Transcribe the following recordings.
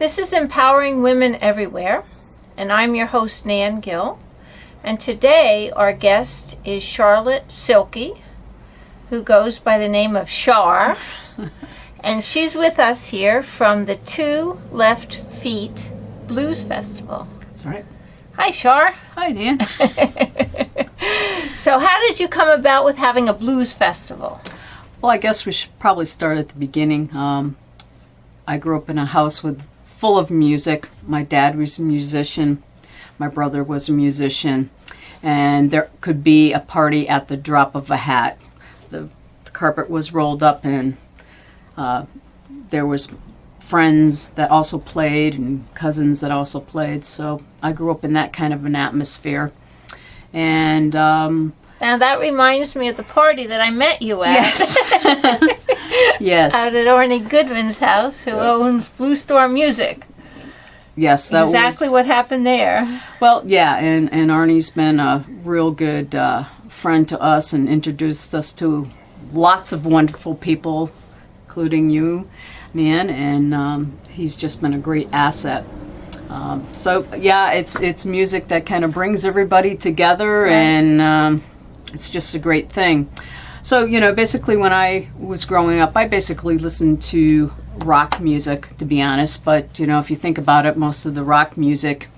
This is Empowering Women Everywhere, and I'm your host, Nan Gill. And today our guest is Charlotte Silkey, who goes by the name of Char. And she's with us here from the Two Left Feet Blues Festival. That's right. Hi, Char. Hi, Nan. So how did you come about with having a blues festival? Well, I guess we should probably start at the beginning. I grew up in a house full of music. My dad was a musician. My brother was a musician. And there could be a party at the drop of a hat. The carpet was rolled up and there was friends that also played and cousins that also played. So I grew up in that kind of an atmosphere. And now that reminds me of the party that I met you at. yes, yes, out at Orny Goodman's house, who owns Blue Storm Music. Yes, that exactly was what happened there. Well, yeah, and Arnie's been a real good friend to us and introduced us to lots of wonderful people, including you, Nan, and he's just been a great asset. So yeah, it's music that kind of brings everybody together, right. And it's just a great thing. So, basically when I was growing up, I basically listened to rock music, to be honest. But, if you think about it, most of the rock music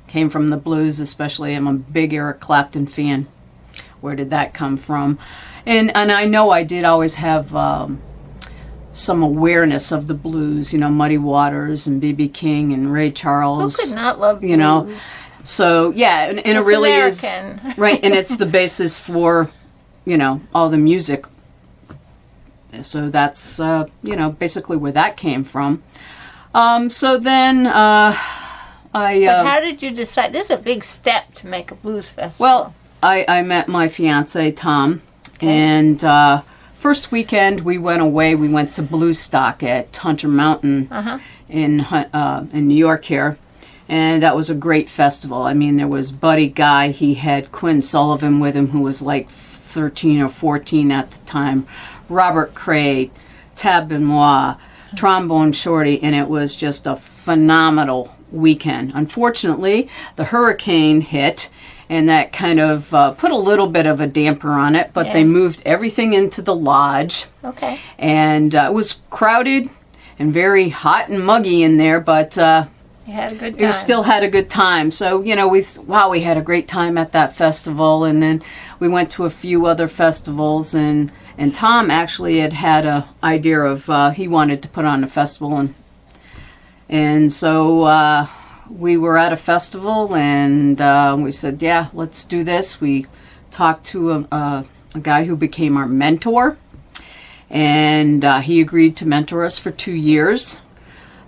came from the blues, especially. I'm a big Eric Clapton fan. Where did that come from? And I know I did always have some awareness of the blues, Muddy Waters and B.B. King and Ray Charles. Who could not love blues? So, yeah, and it really American. Is. Right, and it's the basis for, all the music. So that's, basically where that came from. So then but how did you decide? This is a big step to make a blues festival. Well, I met my fiancé, Tom, okay. And first weekend we went away. We went to Blues Stock at Hunter Mountain in New York here. And that was a great festival. I mean, there was Buddy Guy. He had Quinn Sullivan with him, who was like 13 or 14 at the time. Robert Craig, Tab Benoit, Trombone Shorty, and it was just a phenomenal weekend. Unfortunately, the hurricane hit, and that kind of put a little bit of a damper on it, but they moved everything into the lodge. Okay. And it was crowded and very hot and muggy in there, but you had a good time. We still had a good time. So, we had a great time at that festival, and then we went to a few other festivals, and Tom actually had an idea of he wanted to put on a festival, and so we were at a festival, and we said, yeah, let's do this. We talked to a guy who became our mentor, and he agreed to mentor us for 2 years.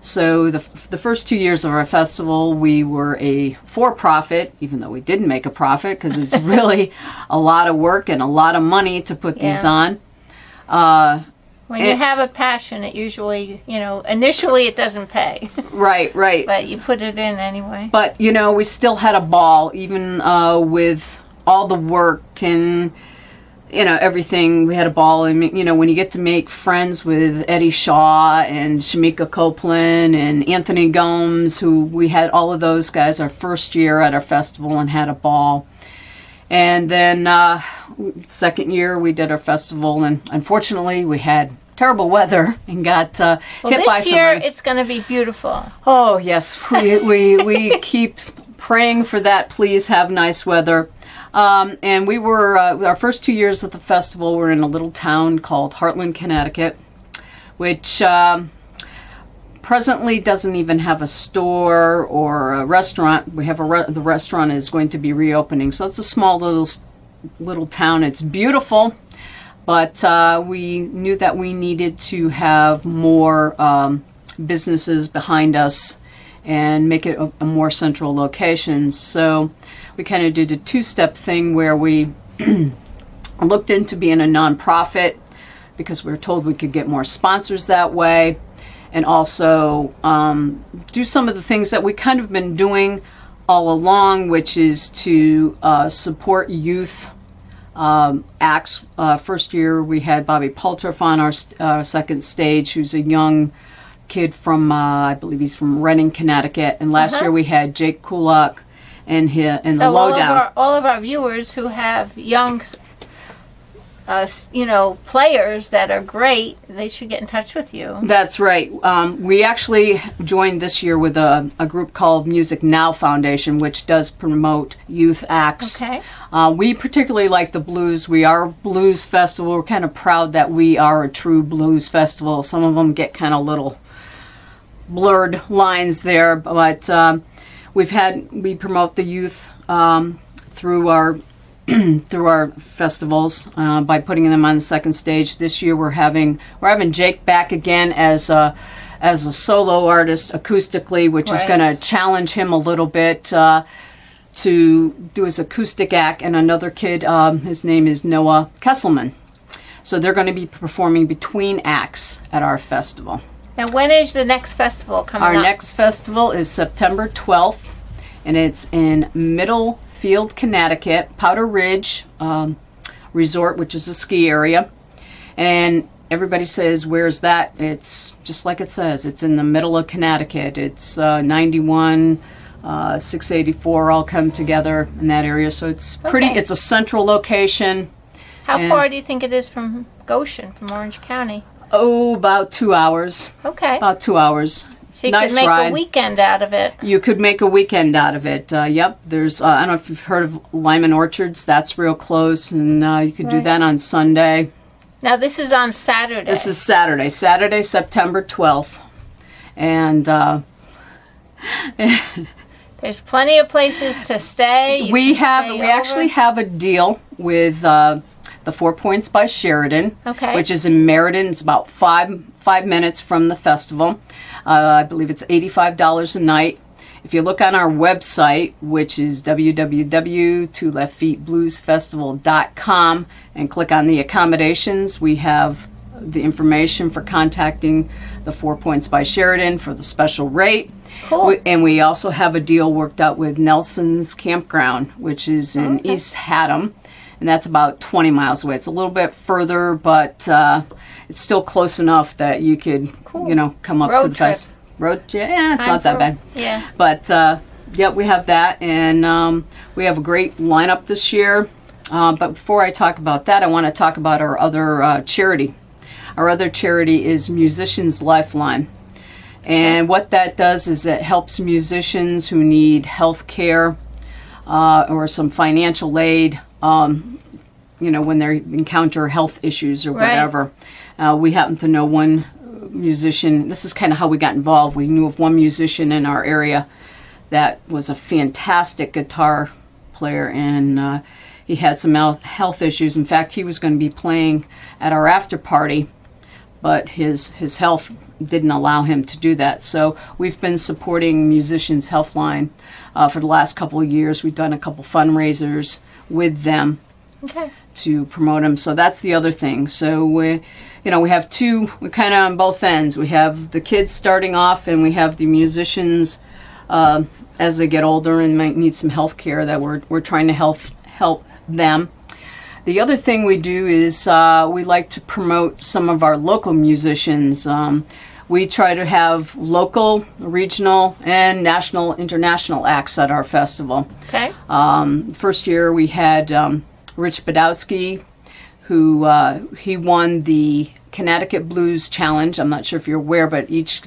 So the first 2 years of our festival, we were a for-profit, even though we didn't make a profit, because it's really a lot of work and a lot of money to put these on. When you have a passion, it usually, initially it doesn't pay. Right. But you put it in anyway. But, we still had a ball, even with all the work and everything. We had a ball, and when you get to make friends with Eddie Shaw and Shamika Copeland and Anthony Gomes, who we had all of those guys our first year at our festival and had a ball. And then second year we did our festival, and unfortunately we had terrible weather and got hit by some this year rain. It's going to be beautiful. Oh yes, we keep praying for that. Please have nice weather. And we were, our first 2 years at the festival were in a little town called Hartland, Connecticut, which presently doesn't even have a store or a restaurant. We have the restaurant is going to be reopening, so it's a small little town. It's beautiful, but we knew that we needed to have more businesses behind us and make it a more central location. So we kind of did a two-step thing where we looked into being a nonprofit because we were told we could get more sponsors that way, and also do some of the things that we kind of been doing all along, which is to support youth acts. First year we had Bobby Paltroff on our second stage, who's a young kid from, I believe he's from Reading, Connecticut. And last year we had Jake Kulak and the Lowdown. All of our viewers who have young, players that are great, they should get in touch with you. That's right. We actually joined this year with a group called Music Now Foundation, which does promote youth acts. Okay. We particularly like the blues. We are a blues festival. We're kind of proud that we are a true blues festival. Some of them get kind of little blurred lines there, but we promote the youth through our festivals by putting them on the second stage. This year we're having Jake back again as a solo artist acoustically, which is going to challenge him a little bit to do his acoustic act, and another kid, his name is Noah Kesselman. So they're going to be performing between acts at our festival. Now, when is the next festival coming up? Our next festival is September 12th, and it's in Middlefield, Connecticut, Powder Ridge Resort, which is a ski area. And everybody says, where's that? It's just like it says. It's in the middle of Connecticut. It's 91, 684 all come together in that area. So it's pretty, it's a central location. How far do you think it is from Goshen, from Orange County? Oh, about 2 hours. Okay. About 2 hours. So you nice could make ride. a weekend out of it. You could make a weekend out of it. Yep. There's, I don't know if you've heard of Lyman Orchards. That's real close. And you could do that on Sunday. Now, this is on Saturday. This is Saturday, September 12th. And there's plenty of places to stay. We actually have a deal with the 4 Points by Sheridan, which is in Meriden. It's about five minutes from the festival. I believe it's $85 a night. If you look on our website, which is www.2leftfeetbluesfestival.com, and click on the accommodations, we have the information for contacting the 4 Points by Sheridan for the special rate. Cool. And we also have a deal worked out with Nelson's Campground, which is in East Haddam, and that's about 20 miles away. It's a little bit further, but it's still close enough that you could, come up to the festival. Yeah, it's not that bad. Yeah. But, we have that, and we have a great lineup this year. But before I talk about that, I want to talk about our other charity. Our other charity is Musicians Lifeline. And what that does is it helps musicians who need health care or some financial aid, when they encounter health issues or whatever. We happen to know one musician. This is kind of how we got involved. We knew of one musician in our area that was a fantastic guitar player, and he had some health issues. In fact, he was going to be playing at our after party, but his health didn't allow him to do that. So we've been supporting Musicians Healthline for the last couple of years. We've done a couple fundraisers with them to promote them. So that's the other thing. So we have we're kind of on both ends. We have the kids starting off, and we have the musicians as they get older and might need some health care that we're trying to help them. The other thing we do is we like to promote some of our local musicians. We try to have local, regional, and national, international acts at our festival. Okay. First year we had Rich Badowski, who he won the Connecticut Blues Challenge. I'm not sure if you're aware, but each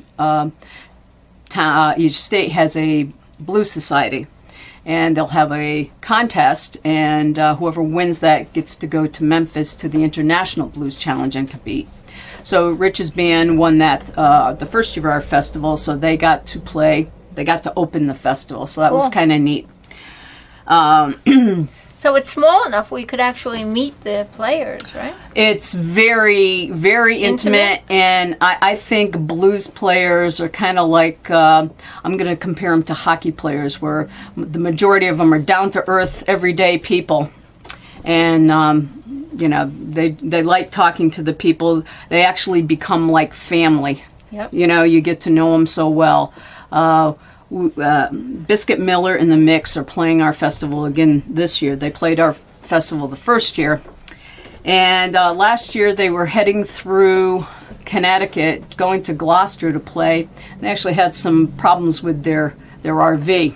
state has a blues society. And they'll have a contest, and whoever wins that gets to go to Memphis to the International Blues Challenge and compete. So Rich's band won that the first year of our festival, so they got to open the festival, so that was kind of neat. So it's small enough we could actually meet the players, right? It's very, very intimate, and I think blues players are kind of like, I'm going to compare them to hockey players, where the majority of them are down-to-earth, everyday people. And, they like talking to the people. They actually become like family. Yep. You get to know them so well. Biscuit Miller and the Mix are playing our festival again this year. They played our festival the first year, And last year they were heading through Connecticut, going to Gloucester to play. They actually had some problems with their RV.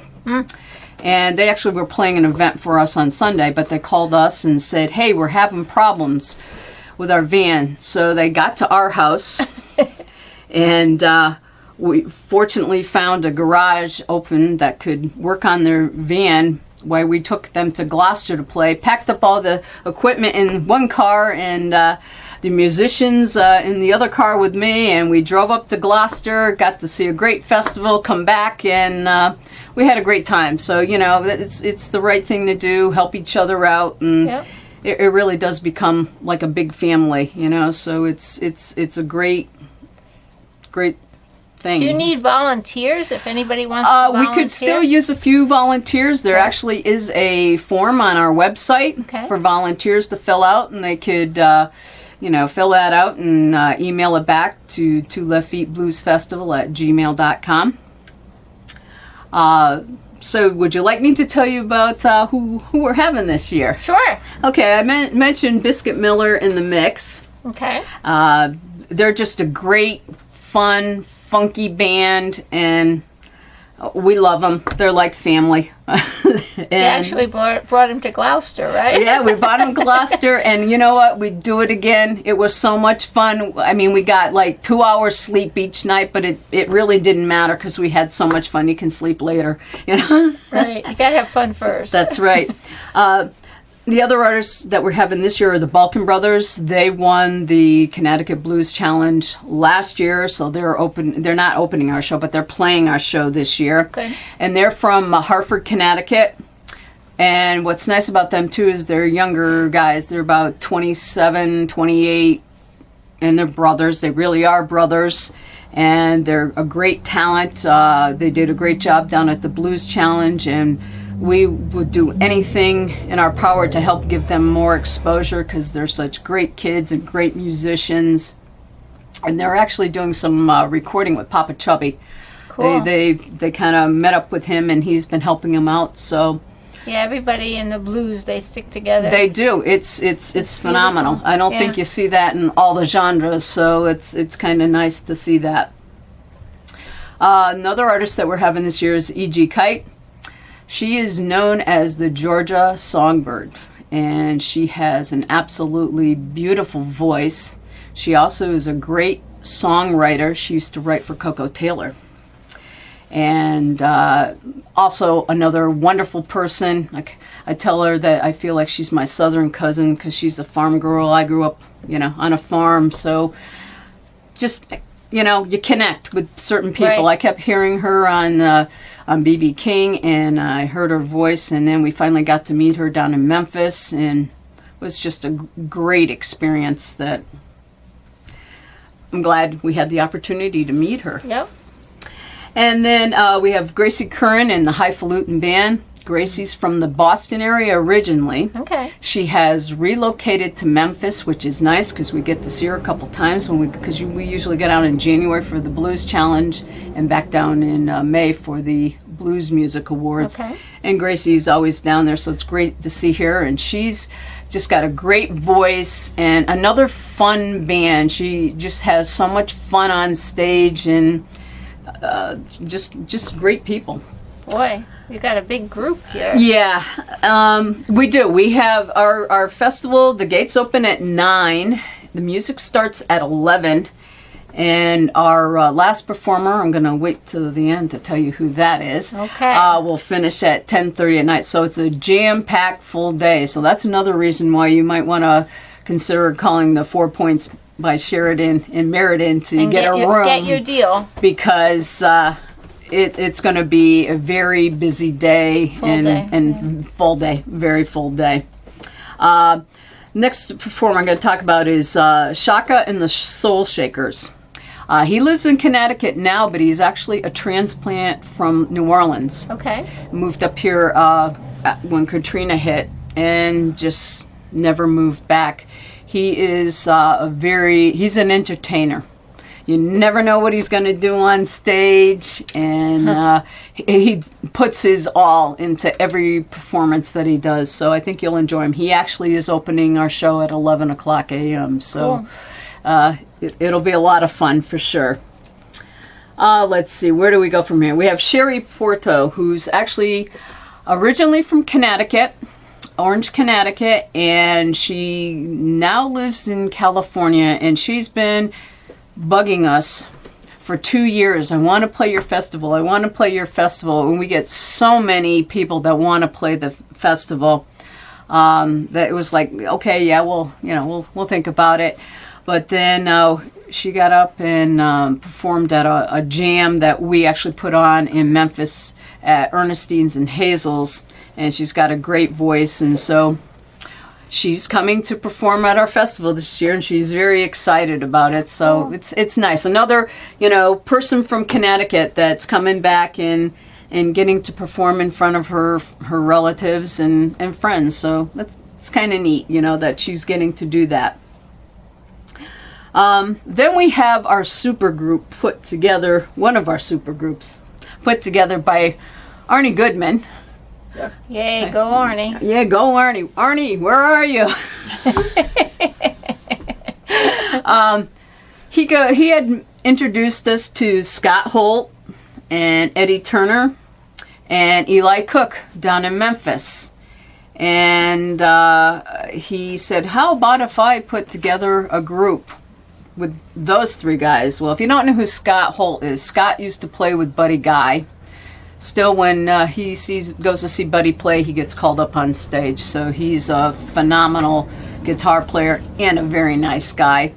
And they actually were playing an event for us on Sunday, but they called us and said, hey, we're having problems with our van. So they got to our house, and we fortunately found a garage open that could work on their van while we took them to Gloucester to play, packed up all the equipment in one car, and the musicians in the other car with me, and we drove up to Gloucester, got to see a great festival, come back, and we had a great time. So, you know, it's the right thing to do, help each other out, and Yep. it really does become like a big family, you know, so it's a great thing. Do you need volunteers if anybody wants to volunteer? We could still use a few volunteers. There actually is a form on our website for volunteers to fill out, and they could, fill that out and email it back to LeftFeetBluesFestival@gmail.com. So would you like me to tell you about who we're having this year? Sure. Okay, I mentioned Biscuit Miller in the Mix. Okay. They're just a great, fun, funky band, and we love them. They're like family. You actually brought him to Gloucester, right? Yeah, we brought him Gloucester, and you know what? We'd do it again. It was so much fun. I mean, we got like 2 hours sleep each night, but it really didn't matter because we had so much fun. You can sleep later, you know? Right. You got to have fun first. That's right. The other artists that we're having this year are the Balkan Brothers. They won the Connecticut Blues Challenge last year, so they're not opening our show, but they're playing our show this year. Good. And they're from Hartford, Connecticut. And what's nice about them, too, is they're younger guys. They're about 27, 28, and they're brothers. They really are brothers. And they're a great talent. They did a great job down at the Blues Challenge, and we would do anything in our power to help give them more exposure because they're such great kids and great musicians. And they're actually doing some recording with Papa Chubby. Cool. They kind of met up with him, and he's been helping them out. So yeah, everybody in the blues, they stick together. they do. It's phenomenal. Beautiful. I don't Yeah. think you see that in all the genres, so it's kind of nice to see that. Another artist that we're having this year is E.G. Kite. She is known as the Georgia Songbird, and she has an absolutely beautiful voice. She also is a great songwriter. She used to write for Coco Taylor. And also another wonderful person. Like, I tell her that I feel like she's my southern cousin because she's a farm girl. I grew up, on a farm, so just, you connect with certain people. Right. I kept hearing her on B.B. King, and I heard her voice, and then we finally got to meet her down in Memphis, and it was just a great experience that I'm glad we had the opportunity to meet her. Yep. And then we have Gracie Curran and the Highfalutin Band. Gracie's from the Boston area originally. Okay. She has relocated to Memphis, which is nice because we get to see her a couple times because we usually get out in January for the Blues Challenge and back down in May for the Blues Music Awards. Okay. And Gracie's always down there, so it's great to see her. And she's just got a great voice and another fun band. She just has so much fun on stage and just great people. Boy, you got a big group here. Yeah, we do. We have our festival, the gates open at 9. The music starts at 11. And our last performer, I'm going to wait till the end to tell you who that is. Okay. We'll finish at 10:30 at night. So it's a jam-packed full day. So that's another reason why you might want to consider calling the 4 Points by Sheridan in Meriden to get a room. Get your deal. Because it's going to be a very busy day. Full day, very full day. Next performer I'm going to talk about is Shaka and the Soul Shakers. He lives in Connecticut now, but he's actually a transplant from New Orleans. Okay. Moved up here when Katrina hit and just never moved back. He is he's an entertainer. You never know what he's going to do on stage, and he puts his all into every performance that he does. So I think you'll enjoy him. He actually is opening our show at 11 o'clock a.m., so it'll be a lot of fun for sure. Let's see, where do we go from here? We have Sherry Porto, who's actually originally from Connecticut, Orange, Connecticut, and she now lives in California, and she's been bugging us for 2 years. I want to play your festival. I want to play your festival. And we get so many people that want to play the festival that it was like, okay, yeah, we'll think about it. But then she got up and performed at a jam that we actually put on in Memphis at Ernestine's and Hazel's, and she's got a great voice, and so she's coming to perform at our festival this year, and she's very excited about it. So it's nice. Another, person from Connecticut that's coming back and getting to perform in front of her relatives and friends. So it's kind of neat, that she's getting to do that. Then we have our super group put together, one of our super groups put together by Arnie Goodman. Yay, go Arnie. Yeah, go Arnie. Arnie, where are you? He had introduced us to Scott Holt and Eddie Turner and Eli Cook down in Memphis. And he said, how about if I put together a group with those three guys? Well, if you don't know who Scott Holt is, Scott used to play with Buddy Guy. Still, when he goes to see Buddy play, he gets called up on stage. So he's a phenomenal guitar player and a very nice guy.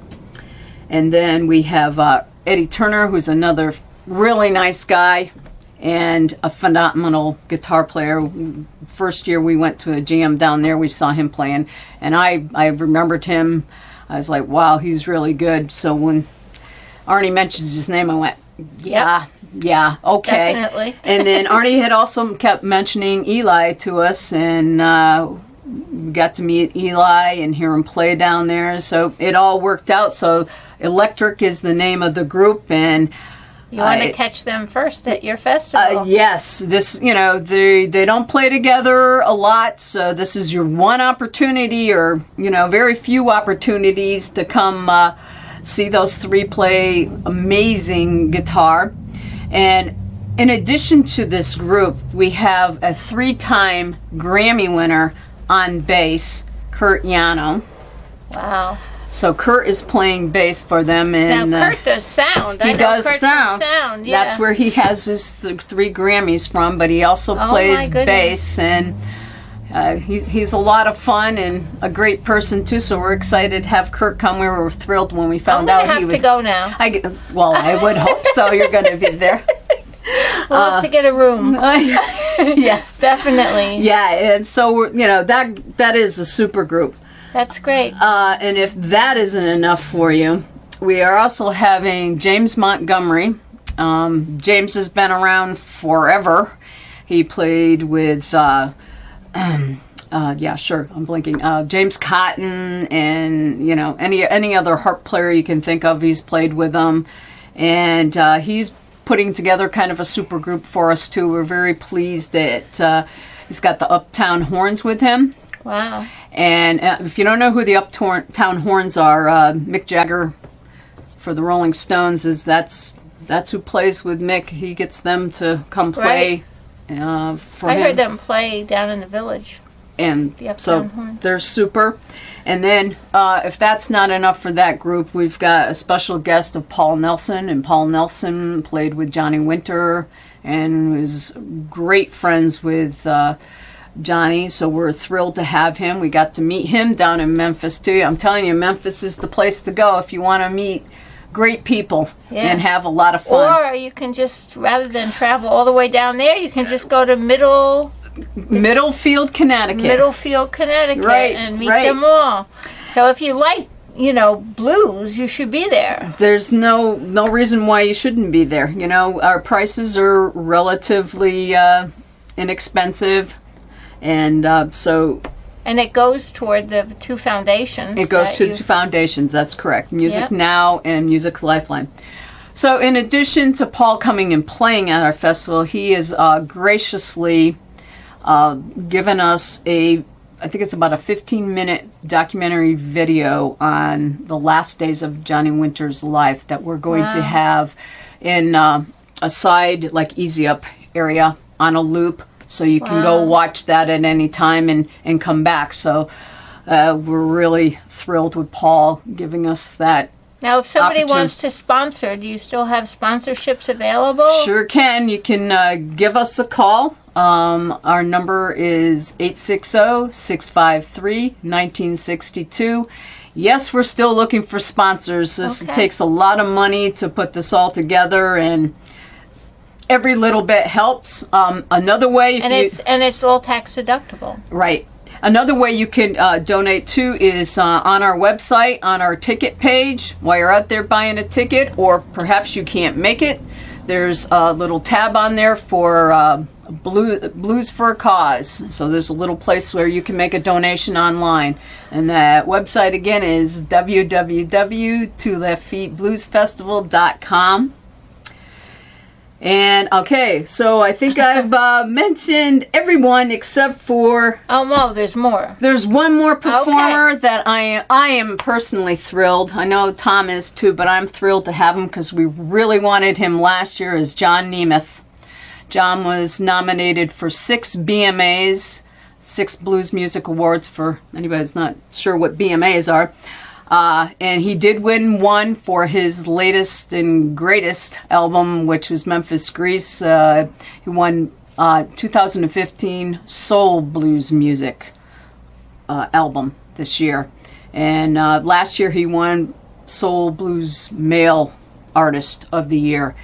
And then we have Eddie Turner, who's another really nice guy and a phenomenal guitar player. First year we went to a jam down there, we saw him playing, and I remembered him. I was like, wow, he's really good. So when Arnie mentions his name, I went, yeah, okay. Definitely. And then Arnie had also kept mentioning Eli to us, and we got to meet Eli and hear him play down there. So it all worked out. So Electric is the name of the group, and you want to catch them first at your festival. Yes, this, they don't play together a lot, so this is your one opportunity, or, very few opportunities to come see those three play amazing guitar. And in addition to this group, we have a 3-time Grammy winner on bass, Kurt Yano. Wow. So Kurt is playing bass for them, and now Kurt does sound. He does Kurt sound. Yeah. That's where he has his 3 Grammys from. But he also plays bass, and he's a lot of fun and a great person too. So we're excited to have Kurt come. We were thrilled when we found out he was. I'm gonna have to go now. I would hope so. You're going to be there. We'll have to get a room. Yes, definitely. Yeah, and so that is a super group. That's great. And if that isn't enough for you, we are also having James Montgomery. James has been around forever. He played with, I'm blinking. James Cotton and, any other harp player you can think of, he's played with them. And he's putting together kind of a super group for us, too. We're very pleased that he's got the Uptown Horns with him. Wow. And if you don't know who the Uptown Horns are, Mick Jagger for the Rolling Stones that's who plays with Mick. He gets them to come play for him. I heard them play down in the Village. And the so Horns. They're super. And then if that's not enough for that group, we've got a special guest of Paul Nelson. And Paul Nelson played with Johnny Winter and was great friends with Johnny, so we're thrilled to have him. We got to meet him down in Memphis too. I'm telling you, Memphis is the place to go if you want to meet great people and have a lot of fun. Or you can just, rather than travel all the way down there, you can just go to Middlefield, Connecticut. Right, and meet them all. So if you like, blues, you should be there. There's no reason why you shouldn't be there. Our prices are relatively inexpensive. And and it goes toward the 2 foundations. It goes to the 2 foundations, that's correct. Music Now and Music Lifeline. So in addition to Paul coming and playing at our festival, he has graciously given us I think it's about a 15-minute documentary video on the last days of Johnny Winter's life that we're going to have in a side, like, easy up area on a loop. So you can go watch that at any time and come back. So we're really thrilled with Paul giving us that. Now, if somebody wants to sponsor, do you still have sponsorships available? Sure can. You can give us a call. Our number is 860-653-1962. Yes, we're still looking for sponsors. This takes a lot of money to put this all together, and every little bit helps. Another way, it's all tax deductible. Right. Another way you can donate too is on our website, on our ticket page, while you're out there buying a ticket, or perhaps you can't make it. There's a little tab on there for Blues for a Cause. So there's a little place where you can make a donation online. And that website again is www.2leftfeetbluesfestival.com. And okay, so I think I've mentioned everyone except for... Oh, no, there's more. There's one more performer that I am personally thrilled. I know Tom is too, but I'm thrilled to have him because we really wanted him last year, is John Nemeth. John was nominated for 6 BMAs, 6 Blues Music Awards, for anybody that's not sure what BMAs are. And he did win one for his latest and greatest album, which was Memphis Grease. He won 2015 Soul Blues Music album this year. And last year he won Soul Blues Male Artist of the Year.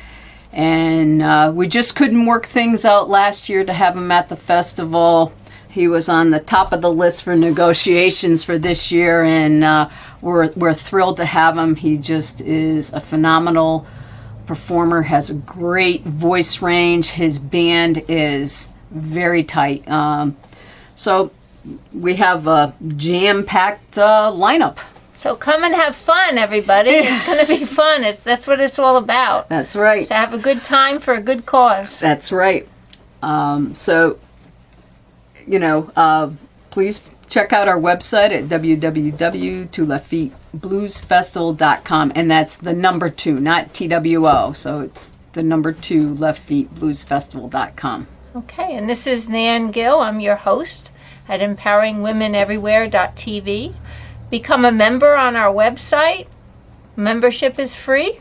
And we just couldn't work things out last year to have him at the festival. He was on the top of the list for negotiations for this year, and we're thrilled to have him. He just is a phenomenal performer, has a great voice range. His band is very tight. So we have a jam-packed lineup. So come and have fun, everybody. It's going to be fun. That's what it's all about. That's right. To have a good time for a good cause. That's right. So, please check out our website at www.2leftfeetbluesfestival.com, and that's the number 2, not TWO. So it's the number 2, leftfeetbluesfestival.com. Okay, and this is Nan Gill. I'm your host at empoweringwomeneverywhere.tv. Become a member on our website. Membership is free.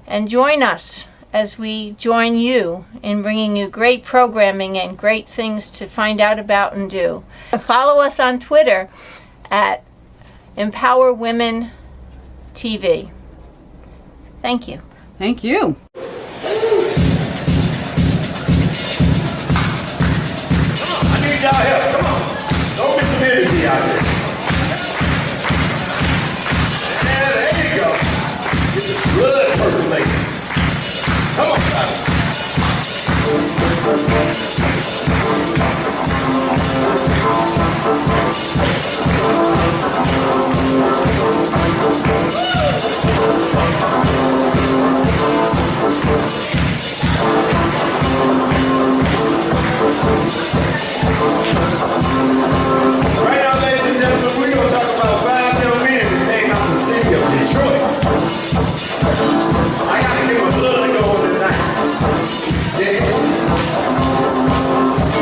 And join us as we join you in bringing you great programming and great things to find out about and do. Follow us on Twitter at Empower Women TV. Thank you. Thank you. I need y'all help. Come on. Don't be some energy out here. Yeah, there you go. Get the blood percolating. Come on, guys. Right now, ladies and gentlemen, we're going to talk about 5 young men that came out from the city of Detroit. I got to give my blood to go on tonight. Yeah.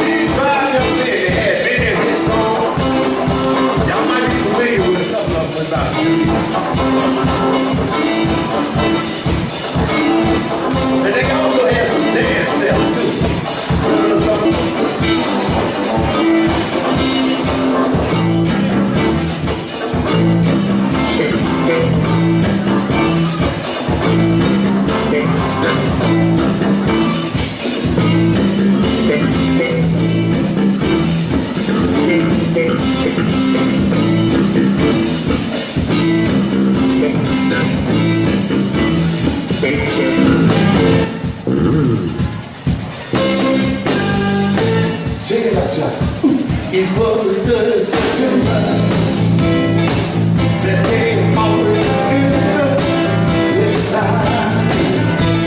These 5 young men, they had big and hit songs. Y'all might be familiar with a couple of them about you. And they also had some dance steps too. Check it out, y'all. It was the September that came over to the side.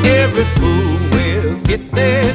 Every fool will get there